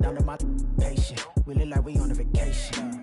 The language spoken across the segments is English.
down to my patient. We look like we on a vacation.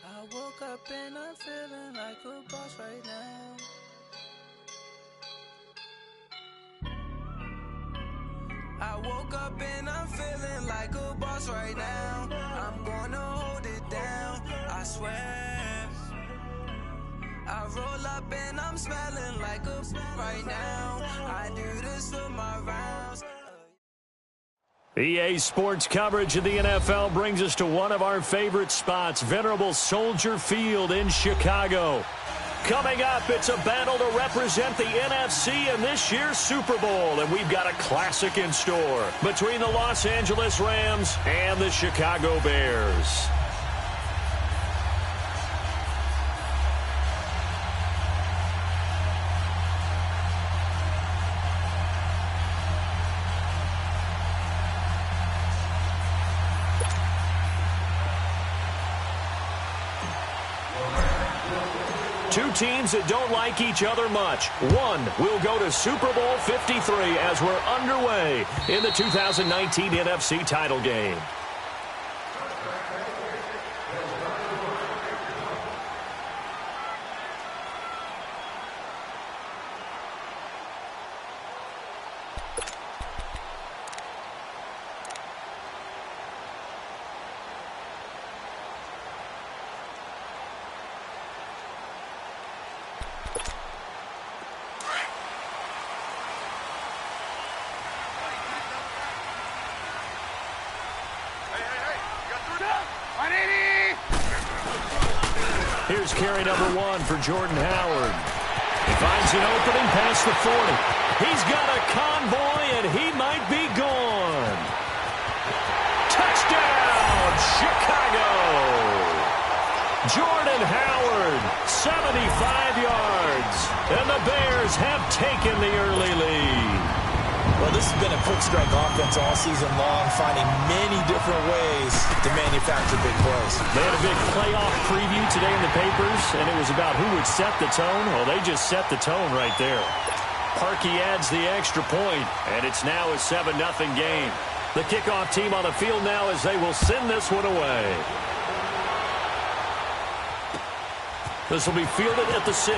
I woke up and I'm feeling like a boss right now. I woke up and I'm feeling like a boss right now. I'm gonna hold it down, I swear. I roll up and I'm smelling like a right now. I do this for my rounds. EA Sports coverage of the NFL brings us to one of our favorite spots, venerable Soldier Field in Chicago. Coming up, it's a battle to represent the NFC in this year's Super Bowl, and we've got a classic in store between the Los Angeles Rams and the Chicago Bears. Two teams that don't like each other much. One will go to Super Bowl 53 as we're underway in the 2019 NFC title game. Here's carry number 1 for Jordan Howard. He finds an opening past the 40. He's got a convoy, and he might be gone. Touchdown, Chicago! Jordan Howard, 75 yards, and the Bears have taken the early lead. Well, this has been a quick strike offense all season long, finding many different ways to manufacture big plays. They had a big playoff preview today in the papers, and it was about who would set the tone. Well, they just set the tone right there. Parkey adds the extra point, and it's now a 7-0 game. The kickoff team on the field now as they will send this one away. This will be fielded at the 6.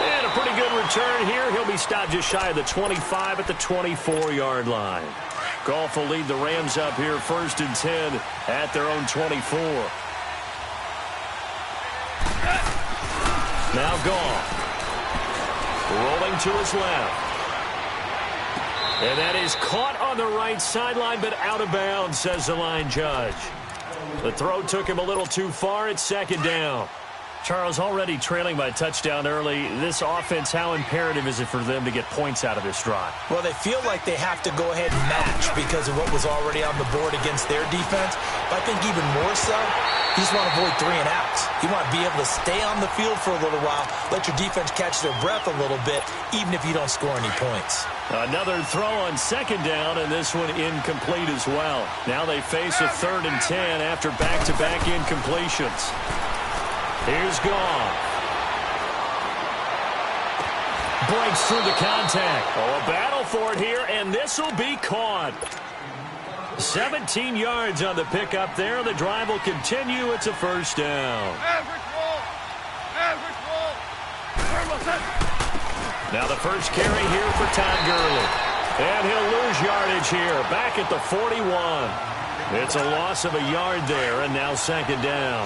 And a pretty good return here. He'll be stopped just shy of the 25 at the 24-yard line. Goff will lead the Rams up here 1st and 10 at their own 24. Now Goff. Rolling to his left. And that is caught on the right sideline, but out of bounds, says the line judge. The throw took him a little too far. It's 2nd down. Charles, already trailing by a touchdown early. This offense, how imperative is it for them to get points out of this drive? Well, they feel like they have to go ahead and match because of what was already on the board against their defense. But I think even more so, you just want to avoid 3 and outs. You want to be able to stay on the field for a little while, let your defense catch their breath a little bit, even if you don't score any points. Another throw on 2nd down, and this one incomplete as well. Now they face a 3rd and 10 after back-to-back incompletions. Here's Goff. Breaks through the contact. Oh, a battle for it here, and this will be caught. 17 yards on the pickup there. The drive will continue. It's a 1st down. Now the first carry here for Todd Gurley. And he'll lose yardage here. Back at the 41. It's a loss of a yard there, and now 2nd down.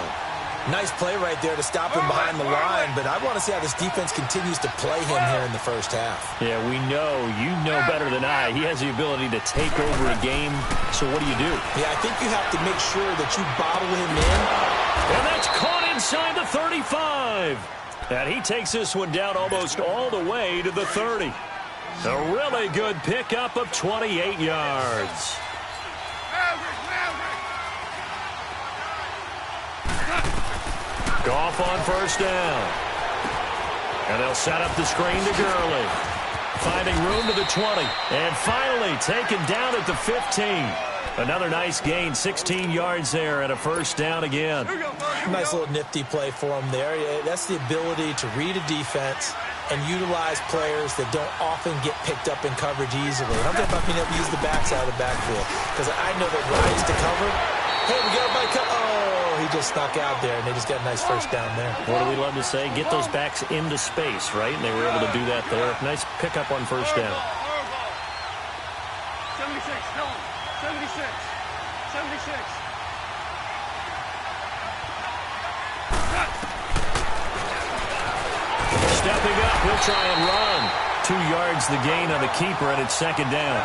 Nice play right there to stop him behind the line, but I want to see how this defense continues to play him here in the first half. Yeah, we know. You know better than I. He has the ability to take over a game, so what do you do? Yeah, I think you have to make sure that you bottle him in. And that's caught inside the 35. And he takes this one down almost all the way to the 30. A really good pickup of 28 yards. Goff on first down. And they'll set up the screen to Gurley. Finding room to the 20. And finally taken down at the 15. Another nice gain, 16 yards there and a first down again. Nice little nifty play for him there. That's the ability to read a defense and utilize players that don't often get picked up in coverage easily. I'm talking about being able to use the backs out of the backfield. Because I know that when I used to cover, hey, we got a bike. Oh, he just snuck out there, and they just got a nice first down there. What do we love to say? Get those backs into space, right? And they were able to do that there. Nice pickup on first down. 76, tell him. 76. 76. Stepping up, he'll try and run. 2 yards the gain on the keeper, and it's second down.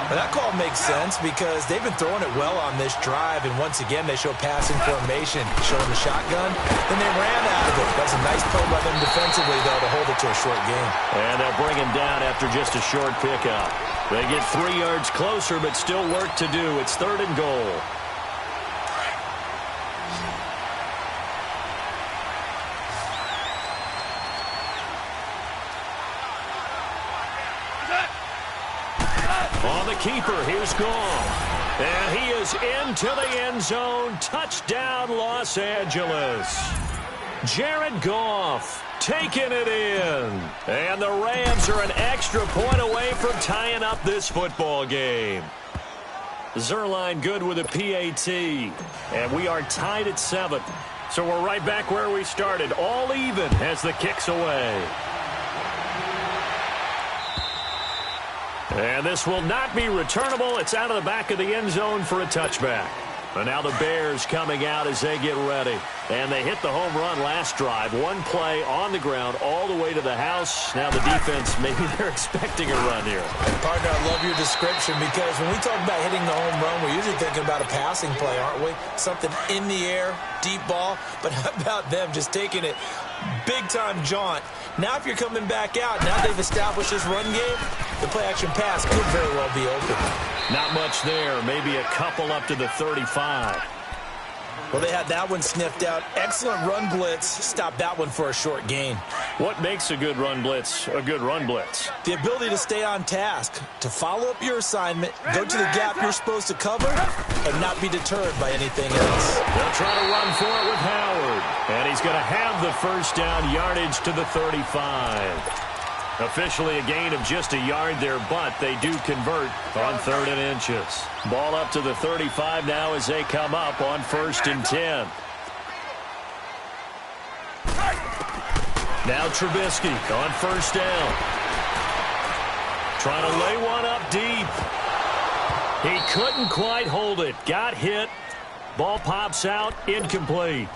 Well, that call makes sense because they've been throwing it well on this drive, and once again they show passing formation, showing the shotgun. Then they ran out of it. That's a nice play by them defensively, though, to hold it to a short gain. And they'll bring him down after just a short pickup. They get 3 yards closer, but still work to do. It's 3rd and goal. On the keeper, here's Goff. And he is into the end zone. Touchdown, Los Angeles. Jared Goff taking it in. And the Rams are an extra point away from tying up this football game. Zerline good with a PAT. And we are tied at 7. So we're right back where we started. All even as the kick's away. And this will not be returnable. It's out of the back of the end zone for a touchback. And now the Bears coming out as they get ready. And they hit the home run last drive. One play on the ground all the way to the house. Now the defense, maybe they're expecting a run here. And partner, I love your description because when we talk about hitting the home run, we're usually thinking about a passing play, aren't we? Something in the air, deep ball. But how about them just taking it big-time jaunt? Now if you're coming back out, now they've established this run game, the play-action pass could very well be open. Not much there. Maybe a couple up to the 35. Well, they had that one sniffed out. Excellent run blitz. Stopped that one for a short gain. What makes a good run blitz a good run blitz? The ability to stay on task, to follow up your assignment, go to the gap you're supposed to cover, and not be deterred by anything else. They'll try to run for it with Howard. And he's going to have the first down, yardage to the 35. Officially a gain of just a yard there, but they do convert on 3rd and inches. Ball up to the 35 now as they come up on 1st and 10. Now Trubisky on 1st down. Trying to lay one up deep. He couldn't quite hold it. Got hit. Ball pops out. Incomplete.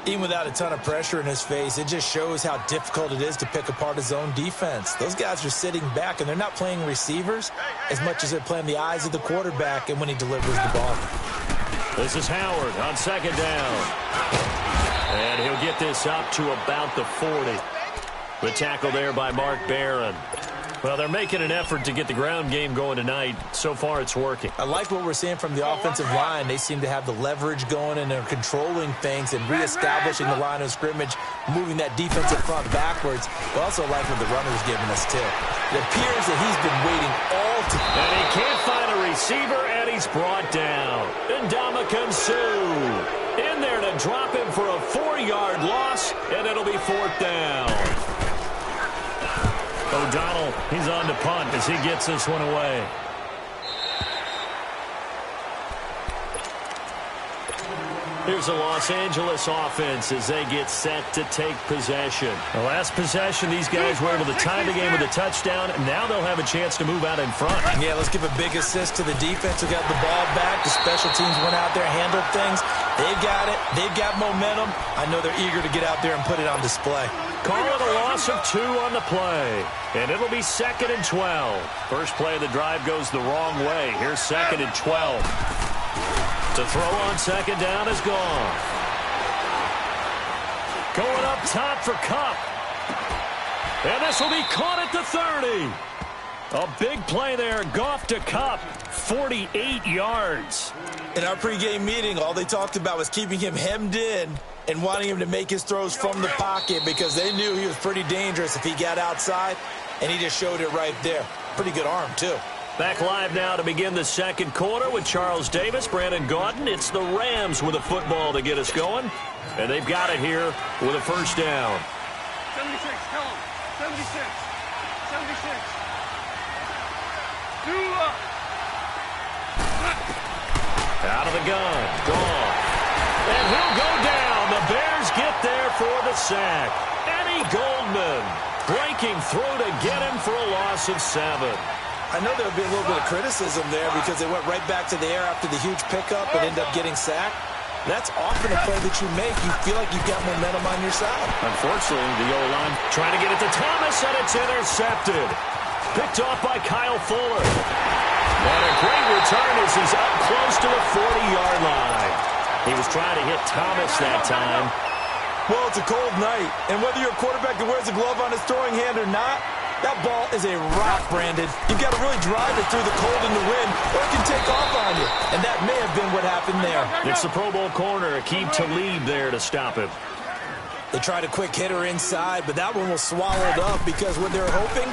Even without a ton of pressure in his face, it just shows how difficult it is to pick apart his own defense. Those guys are sitting back, and they're not playing receivers as much as they're playing the eyes of the quarterback and when he delivers the ball. This is Howard on 2nd down. And he'll get this up to about the 40. The tackle there by Mark Barron. Well, they're making an effort to get the ground game going tonight. So far, it's working. I like what we're seeing from the offensive line. They seem to have the leverage going, and they're controlling things and reestablishing the line of scrimmage, moving that defensive front backwards. But also like what the runner's giving us, too. It appears that he's been waiting all time. And he can't find a receiver, and he's brought down. Ndamukong Suh in there to drop him for a 4-yard loss, and it'll be 4th down. O'Donnell, he's on to punt as he gets this one away. Here's the Los Angeles offense as they get set to take possession. The last possession, these guys were able to tie the game with a touchdown. Now they'll have a chance to move out in front. Yeah, let's give a big assist to the defense who got the ball back. The special teams went out there, handled things. They've got it. They've got momentum. I know they're eager to get out there and put it on display. Call it a loss of 2 on the play. And it'll be 2nd and 12. First play of the drive goes the wrong way. Here's 2nd and 12. To throw on 2nd down is gone. Going up top for Kupp. And this will be caught at the 30. A big play there. Goff to Kupp. 48 yards. In our pregame meeting, all they talked about was keeping him hemmed in and wanting him to make his throws from the pocket because they knew he was pretty dangerous if he got outside, and he just showed it right there. Pretty good arm, too. Back live now to begin the second quarter with Charles Davis, Brandon Gaudin. It's the Rams with a football to get us going, and they've got it here with a first down. 76, tell him. 76. 76. Out of the gun. Gone. And he'll go down. The Bears get there for the sack. Eddie Goldman breaking through to get him for a loss of 7. I know there'll be a little bit of criticism there because they went right back to the air after the huge pickup and ended up getting sacked. That's often a play that you make. You feel like you've got momentum on your side. Unfortunately, the O-line trying to get it to Thomas, and it's intercepted. Picked off by Kyle Fuller. And a great return as he's up close to the 40-yard line. He was trying to hit Thomas that time. Well, it's a cold night, and whether you're a quarterback that wears a glove on his throwing hand or not, that ball is a rock, Brandon. You've got to really drive it through the cold and the wind, or it can take off on you. And that may have been what happened there. It's the Pro Bowl corner, Aqib Talib there to stop him. They tried a quick hitter inside, but that one was swallowed up because what they're hoping,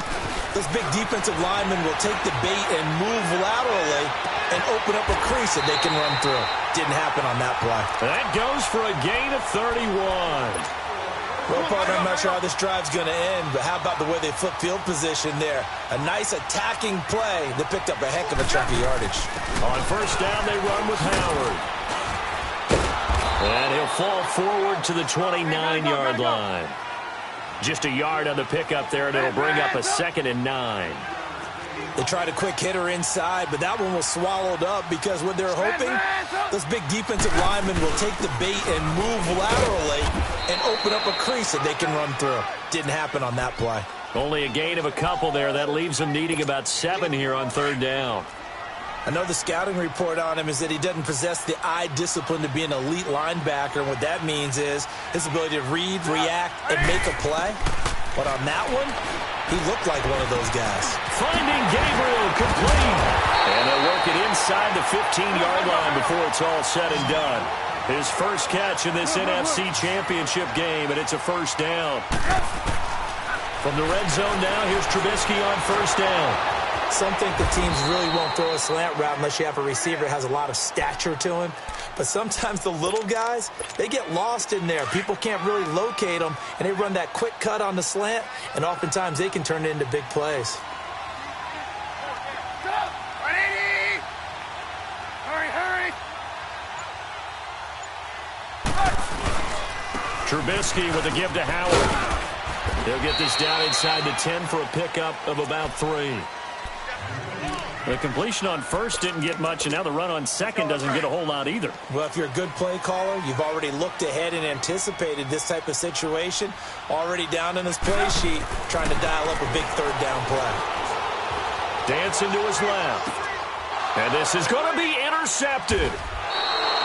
those big defensive linemen will take the bait and move laterally and open up a crease that they can run through. Didn't happen on that play. That goes for a gain of 31. Well, partner, I'm not sure how this drive's going to end, but how about the way they flip field position there? A nice attacking play that picked up a heck of a chunk of yardage. On first down, they run with Howard. And he'll fall forward to the 29-yard line. Just a yard on the pickup there, and it'll bring up a 2nd and 9. They tried a quick hitter inside, but that one was swallowed up because what they're hoping, those big defensive linemen will take the bait and move laterally and open up a crease that they can run through. Didn't happen on that play. Only a gain of a couple there. That leaves them needing about 7 here on third down. I know the scouting report on him is that he doesn't possess the eye discipline to be an elite linebacker, and what that means is his ability to read, react, and make a play. But on that one, he looked like one of those guys. Finding Gabriel complete. And they'll work it inside the 15-yard line before it's all said and done. His first catch in this NFC Championship game, and it's a first down. From the red zone now, here's Trubisky on first down. Some think the teams really won't throw a slant route unless you have a receiver that has a lot of stature to him. But sometimes the little guys, they get lost in there. People can't really locate them, and they run that quick cut on the slant, and oftentimes they can turn it into big plays. Trubisky with a give to Howard. He'll get this down inside the 10 for a pickup of about 3. The completion on first didn't get much, and now the run on second doesn't get a whole lot either. Well, if you're a good play caller, you've already looked ahead and anticipated this type of situation. Already down in his play sheet, trying to dial up a big third down play. Dancing to his left. And this is going to be intercepted.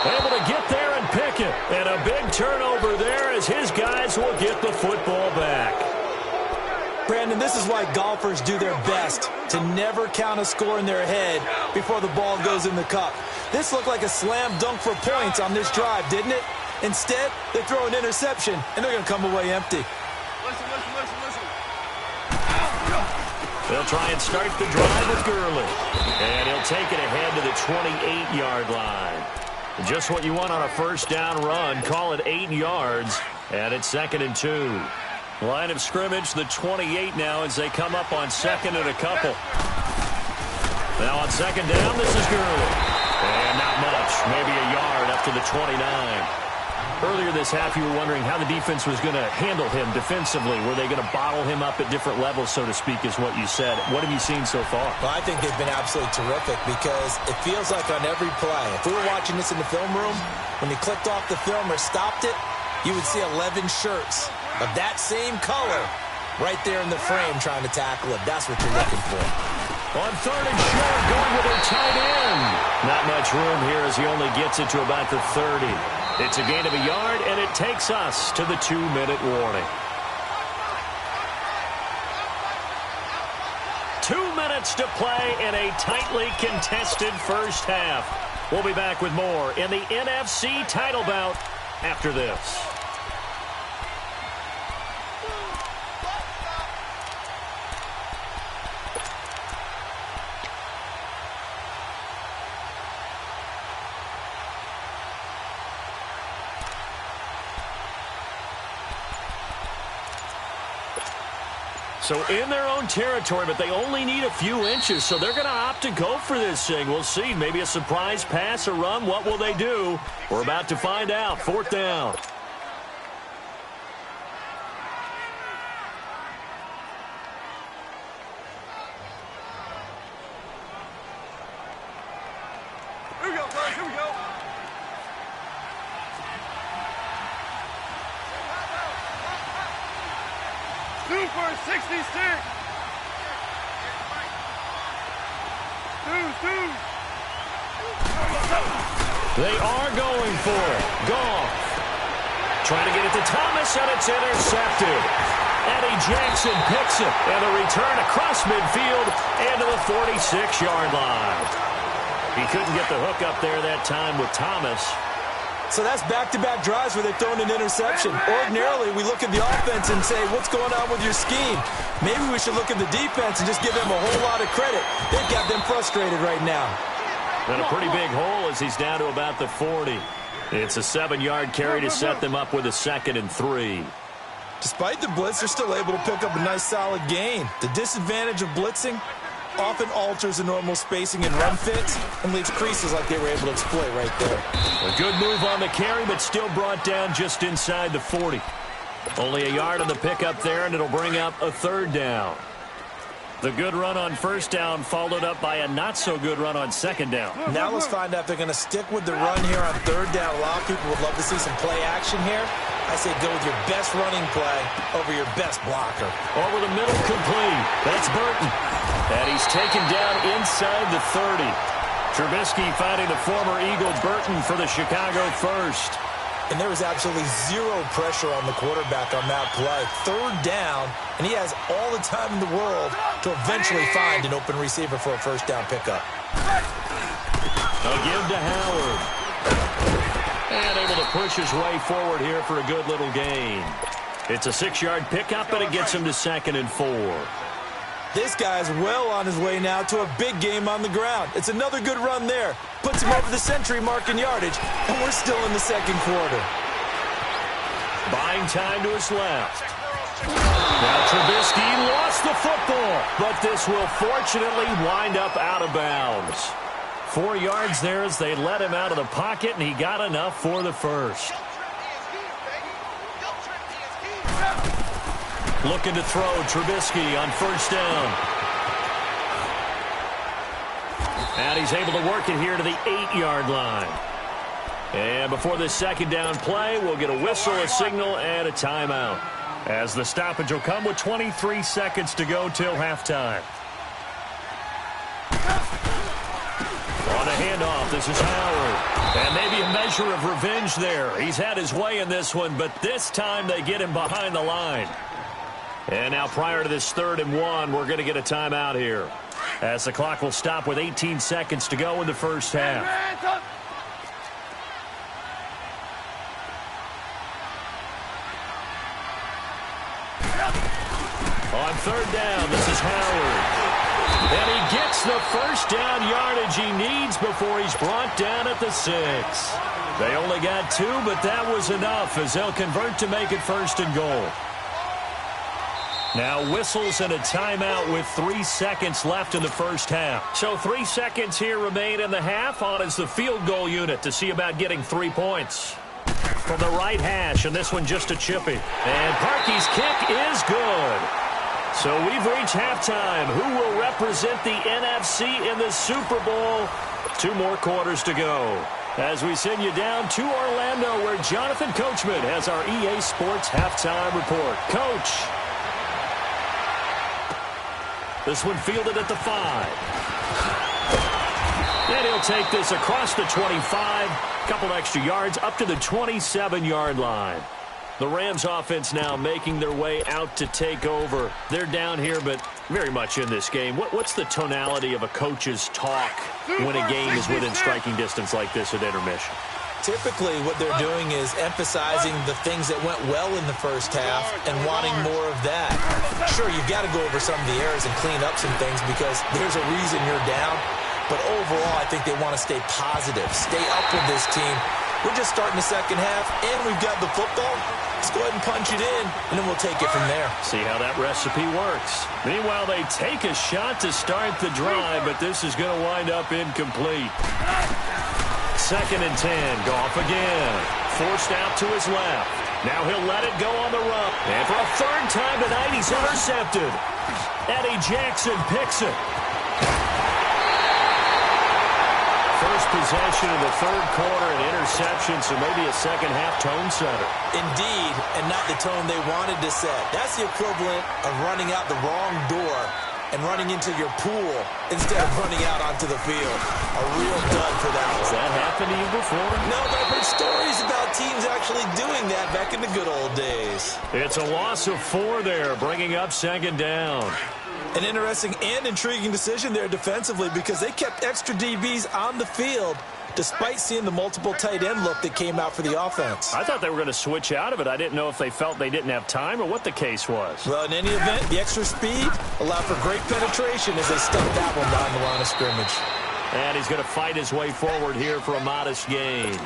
Able to get there and pick it. And a big turnover there as his guys will get the football back. Brandon, this is why golfers do their best to never count a score in their head before the ball goes in the cup. This looked like a slam dunk for points on this drive, didn't it? Instead, they throw an interception, and they're going to come away empty. Listen. They'll try and start the drive with Gurley. And he'll take it ahead to the 28-yard line. Just what you want on a first down run. Call it 8 yards, and it's 2nd and 2. Line of scrimmage, the 28 now as they come up on second and a couple. Now on second down, this is Gurley. And not much. inch, maybe a yard up to the 29. Earlier this half, you were wondering how the defense was going to handle him defensively. Were they going to bottle him up at different levels, so to speak, is what you said. What have you seen so far? Well, I think they've been absolutely terrific because it feels like on every play, if we were watching this in the film room, when he clicked off the film or stopped it, you would see 11 shirts of that same color right there in the frame trying to tackle him. That's what you're looking for. On third and short, going with their tight end. Not much room here as he only gets it to about the 30. It's a gain of a yard, and it takes us to the 2-minute warning. 2 minutes to play in a tightly contested first half. We'll be back with more in the NFC title bout after this. So in their own territory, but they only need a few inches, so they're going to opt to go for this thing. We'll see. Maybe a surprise pass or run. What will they do? We're about to find out. 4th down. Here we go, guys. Here we go. Super 66. They are going for it. Goff. Trying to get it to Thomas, and it's intercepted. Eddie Jackson picks it, and a return across midfield and to the 46-yard line. He couldn't get the hook up there that time with Thomas. So that's back-to-back drives where they've thrown an interception. Ordinarily, we look at the offense and say, what's going on with your scheme? Maybe we should look at the defense and just give them a whole lot of credit. They've got them frustrated right now. And a pretty big hole as he's down to about the 40. It's a 7-yard carry to set them up with a 2nd and 3. Despite the blitz, they're still able to pick up a nice, solid gain. The disadvantage of blitzing often alters the normal spacing and run fits and leaves creases like they were able to exploit right there. A good move on the carry, but still brought down just inside the 40. Only a yard on the pickup there, and it'll bring up a 3rd down. The good run on 1st down followed up by a not-so-good run on 2nd down. Now let's find out if they're going to stick with the run here on 3rd down. A lot of people would love to see some play action here. I say go with your best running play over your best blocker. Over the middle, complete. That's Burton. And he's taken down inside the 30. Trubisky finding the former Eagle Burton for the Chicago first. And there was absolutely zero pressure on the quarterback on that play. 3rd down, and he has all the time in the world to eventually find an open receiver for a 1st down pickup. A give to Howard. And able to push his way forward here for a good little gain. It's a 6-yard pickup, and it gets him to 2nd and 4. This guy's well on his way now to a big game on the ground. It's another good run there. Puts him over the century mark in yardage, and we're still in the 2nd quarter. Buying time to his left. Now Trubisky lost the football, but this will fortunately wind up out of bounds. 4 yards there as they let him out of the pocket, and he got enough for the first. Looking to throw Trubisky on 1st down. And he's able to work it here to the 8-yard line. And before this 2nd down play, we'll get a whistle, a signal, and a timeout. As the stoppage will come with 23 seconds to go till halftime. On a handoff, this is Howard. And maybe a measure of revenge there. He's had his way in this one, but this time they get him behind the line. And now prior to this 3rd and 1, we're going to get a timeout here, as the clock will stop with 18 seconds to go in the first half. On 3rd down, this is Howard. And he gets the 1st down yardage he needs before he's brought down at the 6. They only got 2, but that was enough as they'll convert to make it 1st and goal. Now whistles and a timeout with 3 seconds left in the first half. So 3 seconds here remain in the half. On is the field goal unit to see about getting 3 points. From the right hash, and this one just a chippy. And Parkey's kick is good. So we've reached halftime. Who will represent the NFC in the Super Bowl? 2 more quarters to go. As we send you down to Orlando, where Jonathan Coachman has our EA Sports halftime report. Coach. This one fielded at the 5. And he'll take this across the 25. Couple extra yards up to the 27-yard line. The Rams offense now making their way out to take over. They're down here, but very much in this game. What's the tonality of a coach's talk when a game is within striking distance like this at intermission? Typically, what they're doing is emphasizing the things that went well in the first half and wanting more of that. Sure, you've got to go over some of the errors and clean up some things because there's a reason you're down. But overall, I think they want to stay positive, stay up with this team. We're just starting the second half, and we've got the football. Let's go ahead and punch it in, and then we'll take it from there. See how that recipe works. Meanwhile, they take a shot to start the drive, but this is going to wind up incomplete. 2nd and 10. Goff again. Forced out to his left. Now he'll let it go on the run. And for a 3rd time tonight, he's intercepted. Eddie Jackson picks it. First possession of the 3rd quarter, an interception, so maybe a second-half tone setter. Indeed, and not the tone they wanted to set. That's the equivalent of running out the wrong door and running into your pool instead of running out onto the field. A real dud for that one. Has that happened to you before? No, but I've heard stories about teams actually doing that back in the good old days. It's a loss of 4 there, bringing up 2nd down. An interesting and intriguing decision there defensively because they kept extra DBs on the field despite seeing the multiple tight end look that came out for the offense. I thought they were going to switch out of it. I didn't know if they felt they didn't have time or what the case was. Well, in any event, the extra speed allowed for great penetration as they stuffed that one behind the line of scrimmage. And he's going to fight his way forward here for a modest gain.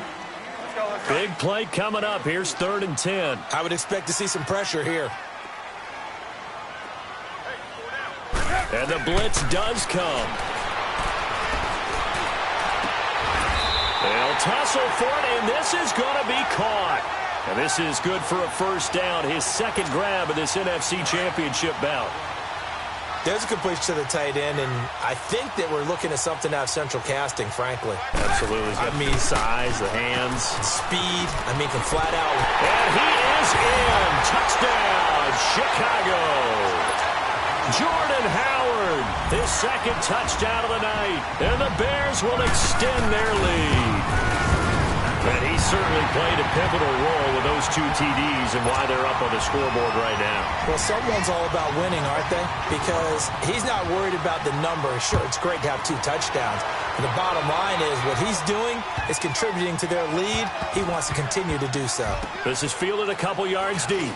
Big play coming up. Here's 3rd and 10. I would expect to see some pressure here. And the blitz does come. They'll tussle for it, and this is going to be caught. And this is good for a 1st down, his 2nd grab of this NFC Championship bout. There's a completion to the tight end, and I think that we're looking at something out of central casting, frankly. Absolutely. I mean, size, the hands. Speed. I mean, can flat out. And he is in. Touchdown, Chicago. Jordan Howard, his 2nd touchdown of the night. And the Bears will extend their lead. And he certainly played a pivotal role with those 2 TDs and why they're up on the scoreboard right now. Well, someone's all about winning, aren't they? Because he's not worried about the number. Sure, it's great to have 2 touchdowns. But the bottom line is what he's doing is contributing to their lead. He wants to continue to do so. This is fielded a couple yards deep.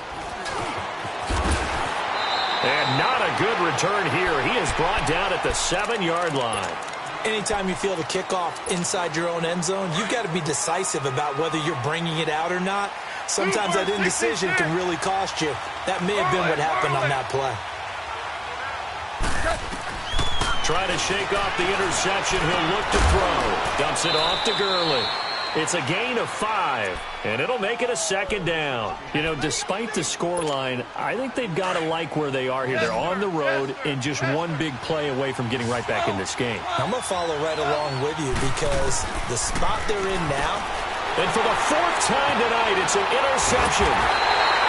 And not a good return here. He is brought down at the 7-yard line. Anytime you field a kickoff inside your own end zone, you've got to be decisive about whether you're bringing it out or not. Sometimes that indecision can really cost you. That may have been what happened on that play. Trying to shake off the interception. He'll look to throw. Dumps it off to Gurley. It's a gain of 5, and it'll make it a 2nd down. You know, despite the scoreline, I think they've got to like where they are here. They're on the road and just one big play away from getting right back in this game. I'm going to follow right along with you because the spot they're in now. And for the 4th time tonight, it's an interception.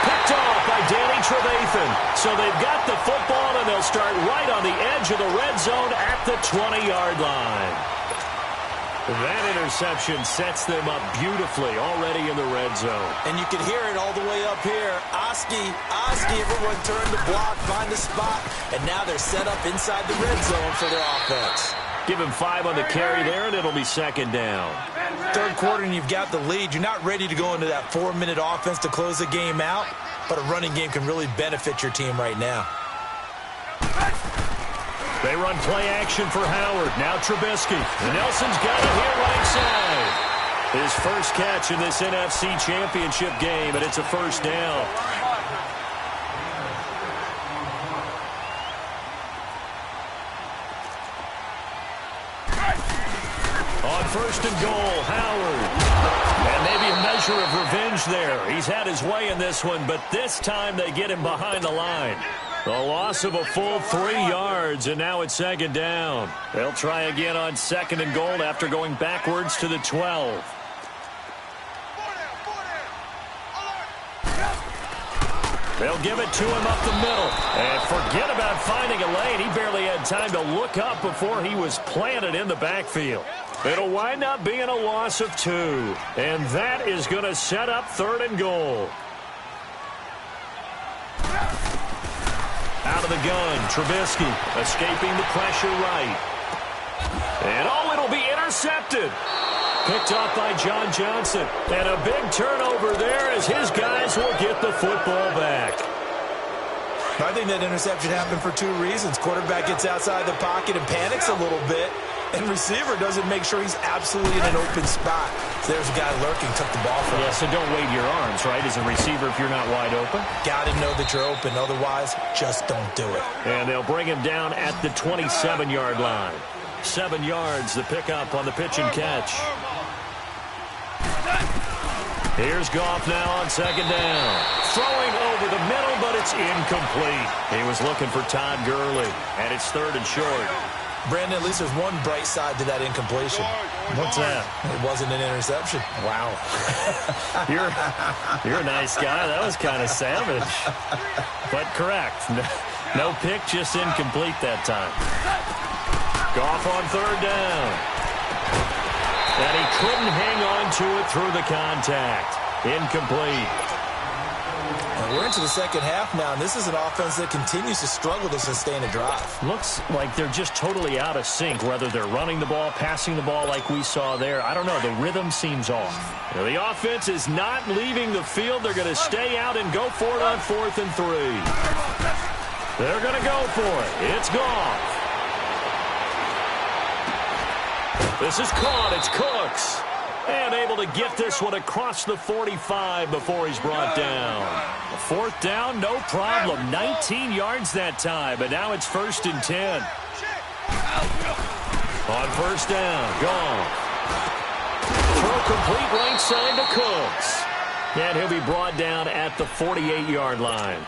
Picked off by Danny Trevathan. So they've got the football, and they'll start right on the edge of the red zone at the 20-yard line. That interception sets them up beautifully already in the red zone. And you can hear it all the way up here. Oski, everyone turned to block, find a spot, and now they're set up inside the red zone for their offense. Give him 5 on the carry there, and it'll be 2nd down. 3rd quarter, and you've got the lead. You're not ready to go into that 4-minute offense to close the game out, but a running game can really benefit your team right now. They run play action for Howard. Now Trubisky. Nelson's got it here right side. His first catch in this NFC Championship game, and it's a 1st down. first and goal, Howard. And maybe a measure of revenge there. He's had his way in this one, but this time they get him behind the line. The loss of a full 3 yards, and now it's second down. They'll try again on second and goal after going backwards to the 12. They'll give it to him up the middle. And forget about finding a lane. He barely had time to look up before he was planted in the backfield. It'll wind up being a loss of 2. And that is going to set up third and goal. Out of the gun, Trubisky escaping the pressure right. And it'll be intercepted. Picked off by John Johnson. And a big turnover there as his guys will get the football back. I think that interception happened for 2 reasons. Quarterback gets outside the pocket and panics a little bit. And receiver doesn't make sure he's absolutely in an open spot. So there's a guy lurking, took the ball from him. Yeah, so don't wave your arms, right, as a receiver if you're not wide open. Got to know that you're open. Otherwise, just don't do it. And they'll bring him down at the 27-yard line. 7 yards, the pickup on the pitch and catch. Here's Goff now on second down. Throwing over the middle, but it's incomplete. He was looking for Todd Gurley, and it's third and short. Brandon, at least there's one bright side to that incompletion. What's that? It wasn't an interception. Wow. You're a nice guy. That was kind of savage. But correct. No pick, just incomplete that time. Goff on third down. And he couldn't hang on to it through the contact. Incomplete. And we're into the second half now, and this is an offense that continues to struggle to sustain a drive. Looks like they're just totally out of sync, whether they're running the ball, passing the ball like we saw there. I don't know. The rhythm seems off. Now, the offense is not leaving the field. They're going to stay out and go for it on 4th and 3. They're going to go for it. It's Goff. This is caught. It's Cooks. And able to get this one across the 45 before he's brought down. 4th down, no problem. 19 yards that time, but now it's 1st and 10. On 1st down, gone. Throw complete right side to Cooks. And he'll be brought down at the 48-yard line.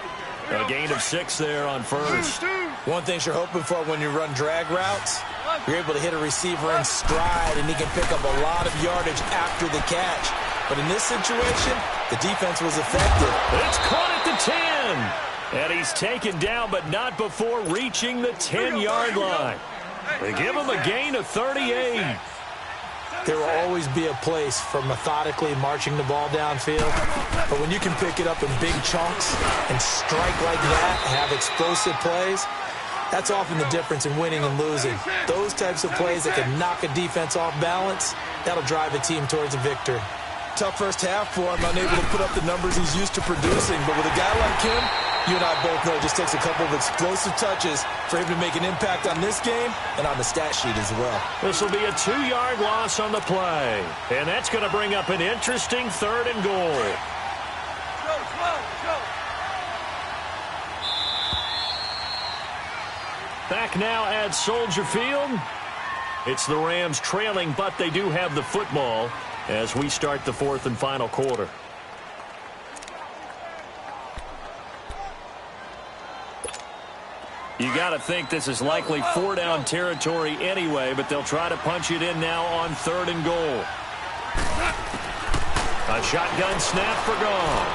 A gain of 6 there on 1st. One thing you're hoping for when you run drag routes, you're able to hit a receiver in stride, and he can pick up a lot of yardage after the catch. But in this situation, the defense was effective. It's caught at the 10. And he's taken down, but not before reaching the 10-yard line. They give him a gain of 38. There will always be a place for methodically marching the ball downfield. But when you can pick it up in big chunks and strike like that, have explosive plays, that's often the difference in winning and losing. Those types of plays that can knock a defense off balance, that'll drive a team towards a victory. Tough first half for him, unable to put up the numbers he's used to producing. But with a guy like him, you and I both know it just takes a couple of explosive touches for him to make an impact on this game and on the stat sheet as well. This will be a 2-yard loss on the play. And that's going to bring up an interesting 3rd and goal. Back now at Soldier Field. It's the Rams trailing, but they do have the football as we start the 4th and final quarter. You got to think this is likely 4-down territory anyway, but they'll try to punch it in now on 3rd and goal. A shotgun snap for Goff.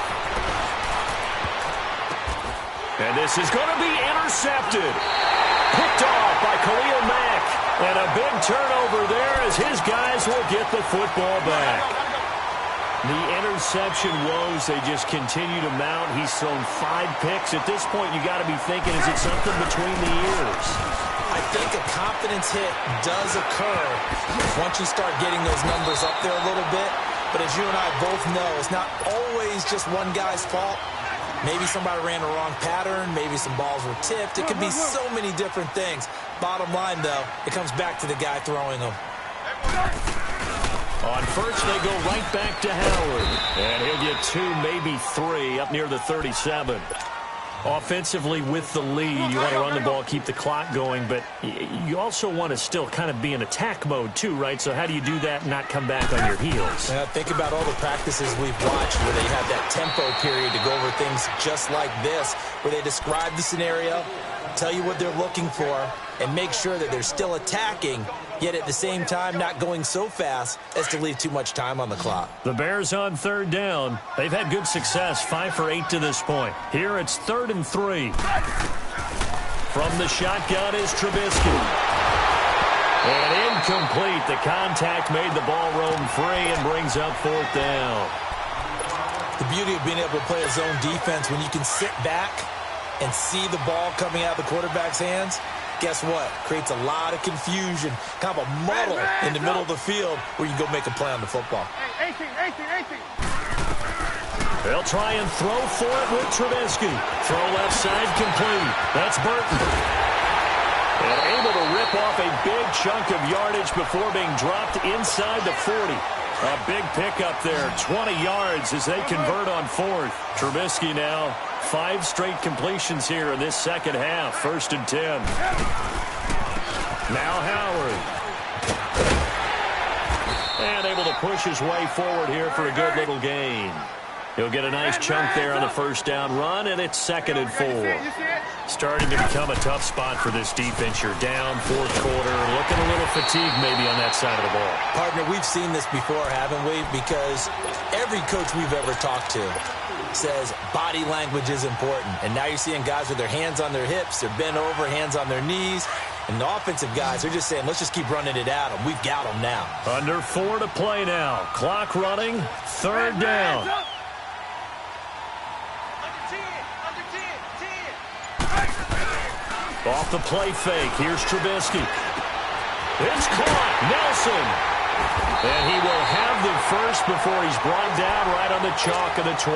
And this is going to be intercepted. Picked off by Khalil Mack. And a big turnover there as his guys will get the football back. The interception woes, they just continue to mount. He's thrown 5 picks. At this point, you got to be thinking, is it something between the ears? I think a confidence hit does occur once you start getting those numbers up there a little bit. But as you and I both know, it's not always just one guy's fault. Maybe somebody ran a wrong pattern. Maybe some balls were tipped. It could be so many different things. Bottom line, though, it comes back to the guy throwing them. On first, they go right back to Howard. And he'll get 2, maybe 3, up near the 37. Offensively with the lead, you want to run the ball, keep the clock going, but you also want to still kind of be in attack mode too, right? So how do you do that and not come back on your heels? Think about all the practices we've watched where they have that tempo period to go over things just like this, where they describe the scenario, tell you what they're looking for, and make sure that they're still attacking, yet at the same time not going so fast as to leave too much time on the clock. The Bears on third down. They've had good success, 5 for 8 to this point. Here it's 3rd and 3. From the shotgun is Trubisky. And incomplete. The contact made the ball roam free and brings up 4th down. The beauty of being able to play a zone defense when you can sit back and see the ball coming out of the quarterback's hands, guess what? Creates a lot of confusion, kind of a muddle in the middle of the field where you go make a play on the football. 18. They'll try and throw for it with Trubisky. Throw left side complete. That's Burton. And able to rip off a big chunk of yardage before being dropped inside the 40. A big pickup there, 20 yards as they convert on 4th. Trubisky now 5 straight completions here in this second half. 1st and 10. Now Howard. And able to push his way forward here for a good little gain. He'll get a nice chunk there on the 1st down run, and it's 2nd and 4. Starting to become a tough spot for this defense. You're down 4th quarter, looking a little fatigued maybe on that side of the ball. Partner, we've seen this before, haven't we? Because every coach we've ever talked to says body language is important. And now you're seeing guys with their hands on their hips, they're bent over, hands on their knees. And the offensive guys are just saying, let's just keep running it at them. We've got them now. Under 4 to play now. Clock running, 3rd down. Off the play fake. Here's Trubisky. It's caught. Nelson. And he will have the first before he's brought down right on the chalk of the 20.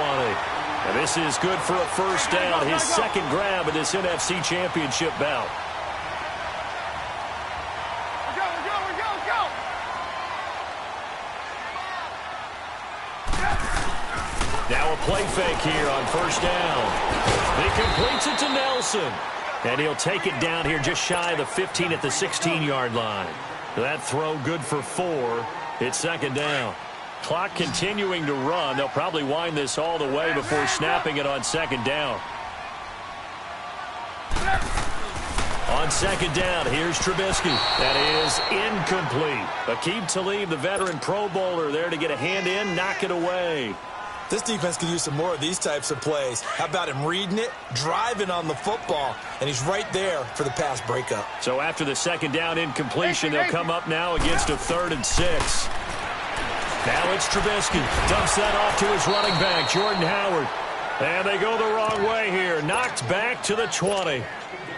And this is good for a 1st down. His 2nd grab of this NFC Championship bout. Go. Now a play fake here on 1st down. He completes it to Nelson. And he'll take it down here just shy of the 15 at the 16-yard line. That throw good for 4. It's 2nd down. Clock continuing to run. They'll probably wind this all the way before snapping it on 2nd down. On 2nd down, here's Trubisky. That is incomplete. Aqib Talib, the veteran Pro Bowler, there to get a hand in, knock it away. This defense could use some more of these types of plays. How about him reading it, driving on the football, and he's right there for the pass breakup. So after the 2nd down incompletion, they'll come up now against a 3rd and 6. Now it's Trubisky. Dumps that off to his running back, Jordan Howard. And they go the wrong way here. Knocked back to the 20.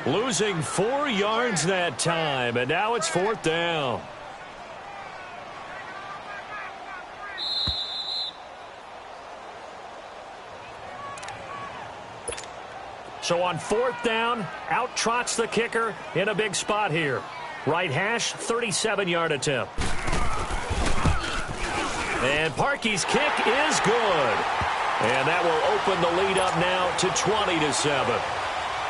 Losing 4 yards that time, and now it's 4th down. So on 4th down, out trots the kicker in a big spot here. Right hash, 37-yard attempt. And Parkey's kick is good. And that will open the lead up now to 20-7.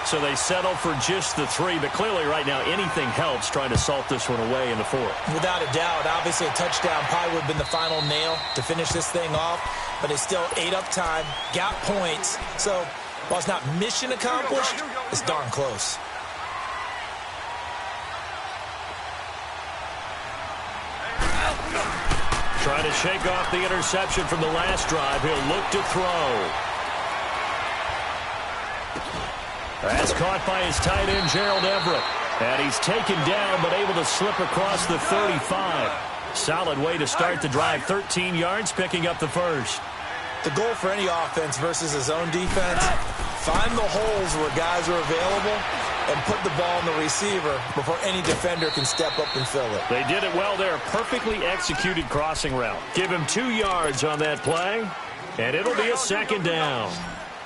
So they settle for just the 3, but clearly right now anything helps trying to salt this one away in the 4th. Without a doubt, obviously a touchdown probably would have been the final nail to finish this thing off, but it's still ate up time, got points. So while it's not mission accomplished, it's darn close. Trying to shake off the interception from the last drive. He'll look to throw. That's caught by his tight end, Gerald Everett. And he's taken down, but able to slip across the 35. Solid way to start the drive. 13 yards, picking up the first. The goal for any offense versus a zone defense, find the holes where guys are available and put the ball in the receiver before any defender can step up and fill it. They did it well there. Perfectly executed crossing route. Give him 2 yards on that play, and it'll be a 2nd down.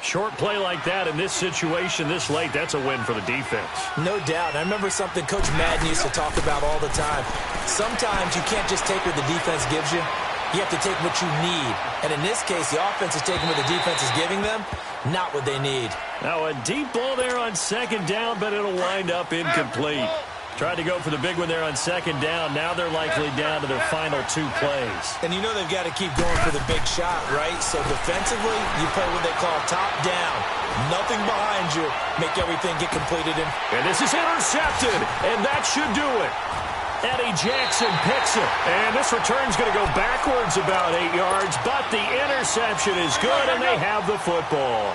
Short play like that in this situation this late, that's a win for the defense. No doubt. I remember something Coach Madden used to talk about all the time. Sometimes you can't just take what the defense gives you. You have to take what you need. And in this case, the offense is taking what the defense is giving them not what they need. Now a deep ball there on second down, but it'll wind up incomplete. Tried to go for the big one there on second down. Now they're likely down to their final 2 plays. And you know they've got to keep going for the big shot, right? So defensively, you play what they call top down. Nothing behind you. Make everything get completed. And this is intercepted, and that should do it. Eddie Jackson picks it. And this return's going to go backwards about 8 yards, but the interception is good, and they have the football.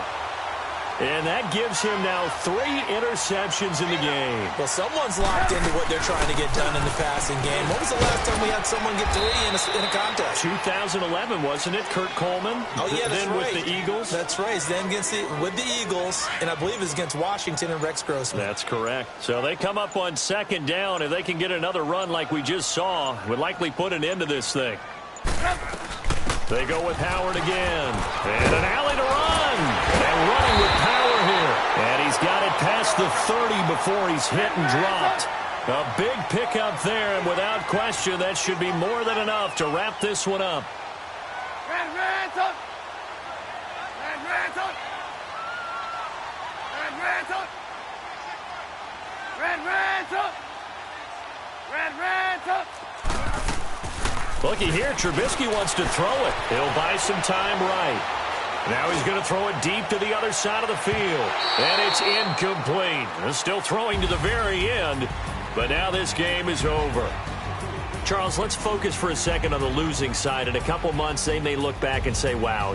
And that gives him now 3 interceptions in the game. Well, someone's locked into what they're trying to get done in the passing game. When was the last time we had someone get 3 in a contest? 2011, wasn't it? Kurt Coleman? Oh, yeah, that's then right. With the Eagles? That's right. Then with the Eagles, and I believe it's against Washington and Rex Grossman. That's correct. So they come up on second down. If they can get another run like we just saw, would likely put an end to this thing. They go with Howard again. And an alley to run. And running with power here. And he's got it past the 30 before he's hit and dropped. A big pickup there, and without question, that should be more than enough to wrap this one up. Red Ransom! Red Ransom! Red Ransom! Red Ransom! Red Ransom! Looky here, Trubisky wants to throw it. He'll buy some time right. Now he's going to throw it deep to the other side of the field. And it's incomplete. They're still throwing to the very end, but now this game is over. Charles, let's focus for a second on the losing side. In a couple months, they may look back and say, wow.